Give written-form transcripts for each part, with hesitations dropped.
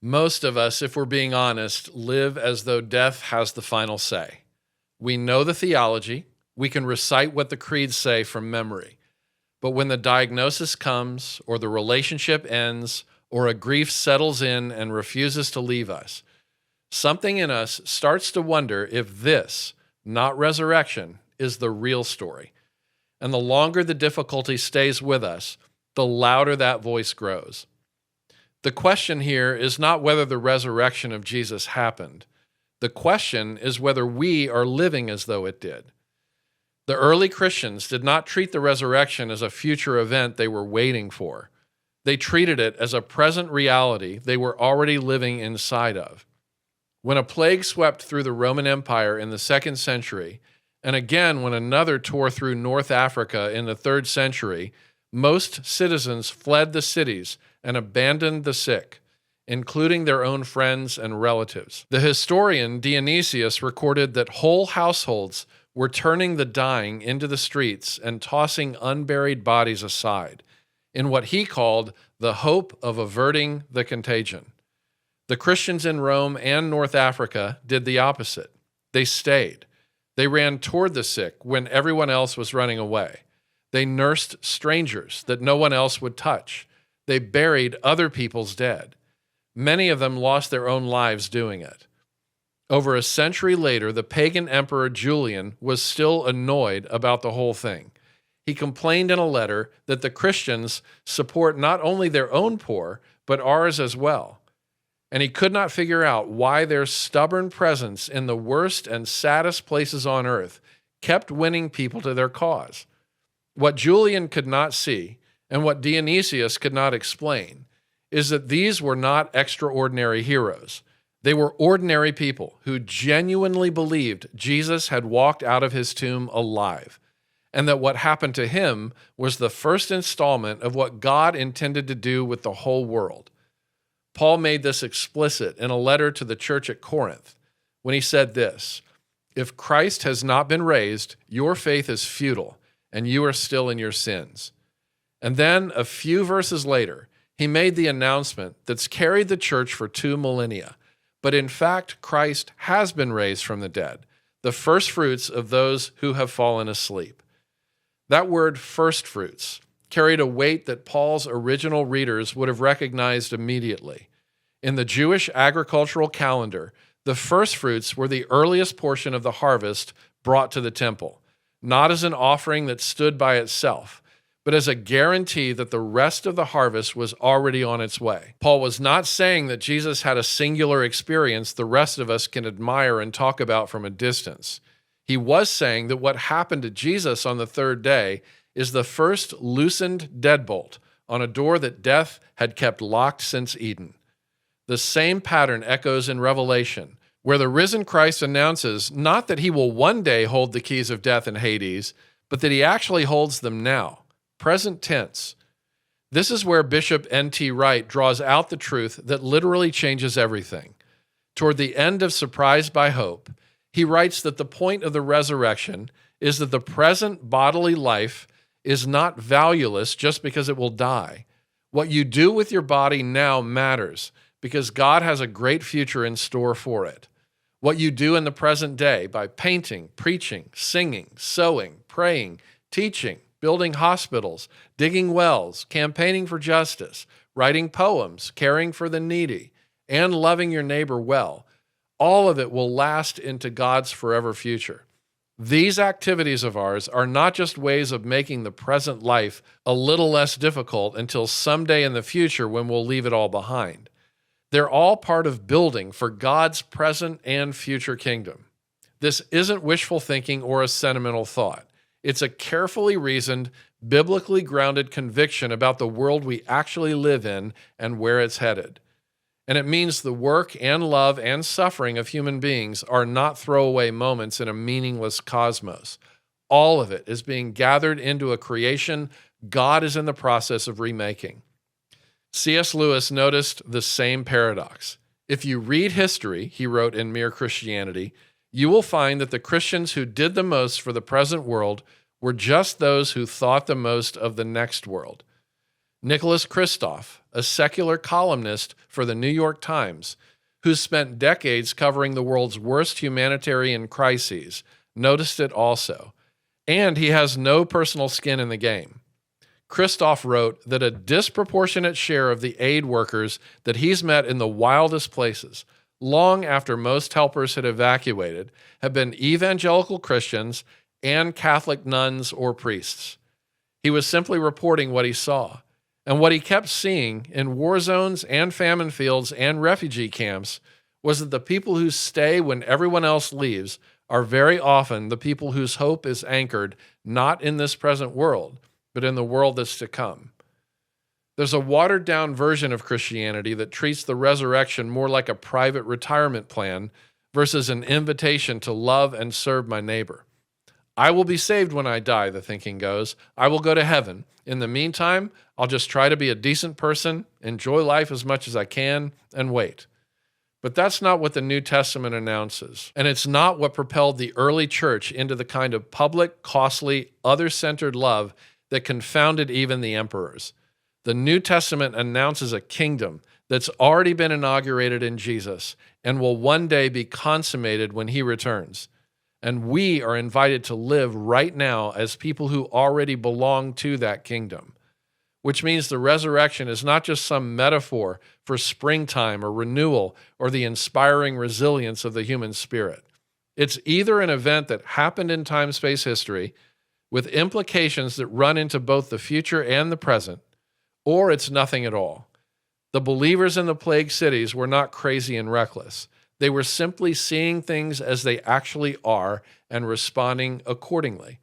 Most of us, if we're being honest, live as though death has the final say. We know the theology, we can recite what the creeds say from memory. But when the diagnosis comes, or the relationship ends, or a grief settles in and refuses to leave us, something in us starts to wonder if this, not resurrection, is the real story. And the longer the difficulty stays with us, the louder that voice grows. The question here is not whether the resurrection of Jesus happened. The question is whether we are living as though it did. The early Christians did not treat the resurrection as a future event they were waiting for. They treated it as a present reality they were already living inside of. When a plague swept through the Roman Empire in the 2nd century, and again when another tore through North Africa in the 3rd century, most citizens fled the cities and abandoned the sick, including their own friends and relatives. The historian Dionysius recorded that whole households were turning the dying into the streets and tossing unburied bodies aside, in what he called the hope of averting the contagion. The Christians in Rome and North Africa did the opposite. They stayed. They ran toward the sick when everyone else was running away. They nursed strangers that no one else would touch. They buried other people's dead. Many of them lost their own lives doing it. Over a century later, the pagan emperor Julian was still annoyed about the whole thing. He complained in a letter that the Christians support not only their own poor, but ours as well. And he could not figure out why their stubborn presence in the worst and saddest places on earth kept winning people to their cause. What Julian could not see, and what Dionysius could not explain, is that these were not extraordinary heroes. They were ordinary people who genuinely believed Jesus had walked out of his tomb alive, and that what happened to him was the first installment of what God intended to do with the whole world. Paul made this explicit in a letter to the church at Corinth when he said this, "If Christ has not been raised, your faith is futile, and you are still in your sins." And then a few verses later, he made the announcement that's carried the church for 2 millennia. But in fact, Christ has been raised from the dead, the first fruits of those who have fallen asleep. That word first fruits carried a weight that Paul's original readers would have recognized immediately. In the Jewish agricultural calendar, the first fruits were the earliest portion of the harvest brought to the temple, not as an offering that stood by itself, but as a guarantee that the rest of the harvest was already on its way. Paul was not saying that Jesus had a singular experience the rest of us can admire and talk about from a distance. He was saying that what happened to Jesus on the 3rd day is the first loosened deadbolt on a door that death had kept locked since Eden. The same pattern echoes in Revelation, where the risen Christ announces not that he will one day hold the keys of death and Hades, but that he actually holds them now. Present tense. This is where Bishop N.T. Wright draws out the truth that literally changes everything. Toward the end of Surprised by Hope, he writes that the point of the resurrection is that the present bodily life is not valueless just because it will die. What you do with your body now matters because God has a great future in store for it. What you do in the present day by painting, preaching, singing, sewing, praying, teaching, building hospitals, digging wells, campaigning for justice, writing poems, caring for the needy, and loving your neighbor well, all of it will last into God's forever future. These activities of ours are not just ways of making the present life a little less difficult until someday in the future when we'll leave it all behind. They're all part of building for God's present and future kingdom. This isn't wishful thinking or a sentimental thought. It's a carefully reasoned, biblically grounded conviction about the world we actually live in and where it's headed. And it means the work and love and suffering of human beings are not throwaway moments in a meaningless cosmos. All of it is being gathered into a creation God is in the process of remaking. C.S. Lewis noticed the same paradox. If you read history, he wrote in Mere Christianity, you will find that the Christians who did the most for the present world were just those who thought the most of the next world. Nicholas Kristof, a secular columnist for the New York Times, who spent decades covering the world's worst humanitarian crises, noticed it also. And he has no personal skin in the game. Kristof wrote that a disproportionate share of the aid workers that he's met in the wildest places, long after most helpers had evacuated, have been evangelical Christians and Catholic nuns or priests. He was simply reporting what he saw. And what he kept seeing in war zones and famine fields and refugee camps was that the people who stay when everyone else leaves are very often the people whose hope is anchored not in this present world, but in the world that's to come. There's a watered-down version of Christianity that treats the resurrection more like a private retirement plan versus an invitation to love and serve my neighbor. I will be saved when I die, the thinking goes. I will go to heaven. In the meantime, I'll just try to be a decent person, enjoy life as much as I can, and wait. But that's not what the New Testament announces, and it's not what propelled the early church into the kind of public, costly, other-centered love that confounded even the emperors. The New Testament announces a kingdom that's already been inaugurated in Jesus and will one day be consummated when he returns. And we are invited to live right now as people who already belong to that kingdom, which means the resurrection is not just some metaphor for springtime or renewal or the inspiring resilience of the human spirit. It's either an event that happened in time-space history with implications that run into both the future and the present, or it's nothing at all. The believers in the plague cities were not crazy and reckless. They were simply seeing things as they actually are and responding accordingly.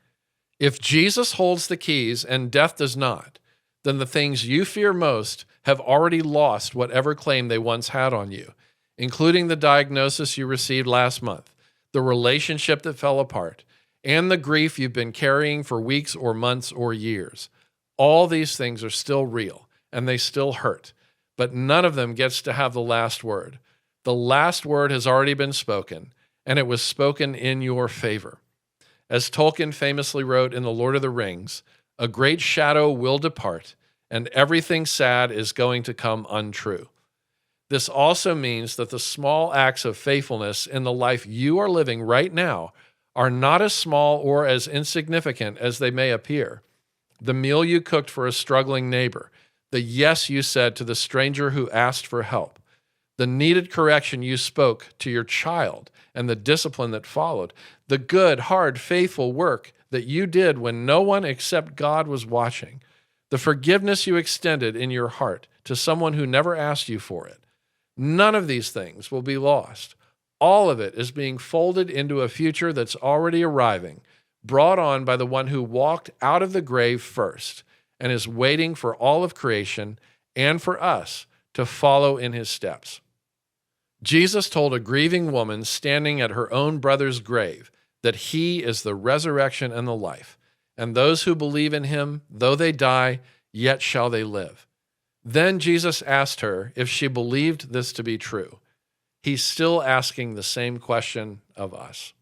If Jesus holds the keys and death does not, then the things you fear most have already lost whatever claim they once had on you, including the diagnosis you received last month, the relationship that fell apart, and the grief you've been carrying for weeks or months or years. All these things are still real, and they still hurt, but none of them gets to have the last word. The last word has already been spoken, and it was spoken in your favor. As Tolkien famously wrote in The Lord of the Rings, a great shadow will depart, and everything sad is going to come untrue. This also means that the small acts of faithfulness in the life you are living right now are not as small or as insignificant as they may appear. The meal you cooked for a struggling neighbor, the yes you said to the stranger who asked for help, the needed correction you spoke to your child and the discipline that followed, the good, hard, faithful work that you did when no one except God was watching, the forgiveness you extended in your heart to someone who never asked you for it. None of these things will be lost. All of it is being folded into a future that's already arriving, brought on by the one who walked out of the grave first and is waiting for all of creation and for us to follow in his steps. Jesus told a grieving woman standing at her own brother's grave that he is the resurrection and the life, and those who believe in him, though they die, yet shall they live. Then Jesus asked her if she believed this to be true. He's still asking the same question of us.